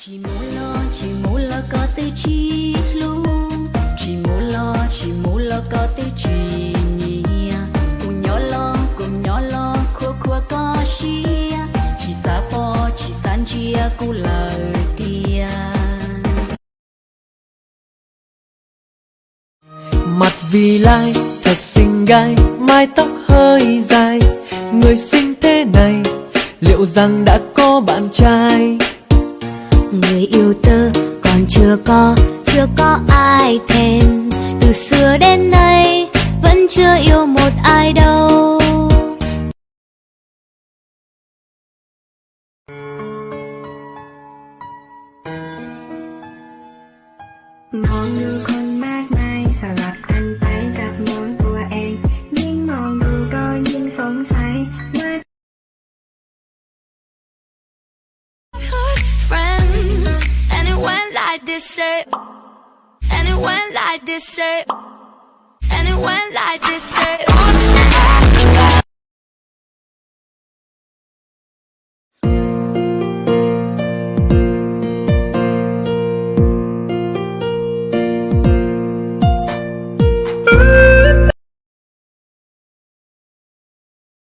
chỉ muốn lo có tới chi luôn, chỉ muốn lo có tới chi nhia, cùng nhỏ lo khua có chia, chỉ xa po chỉ san chia cu lời tia. Mặt vì lai thật xinh gái, mái tóc hơi dài, người xinh thế này liệu rằng đã có bạn trai? Người yêu tớ còn chưa có ai thèm, từ xưa đến nay vẫn chưa yêu một ai đâu.มองดูคนมากมายสลับกันไปกับมองตัวเองยิ่งมองดูก็ยิ่งสงสัยว่า Friends, and it went like this, and it went like this, and it went like this,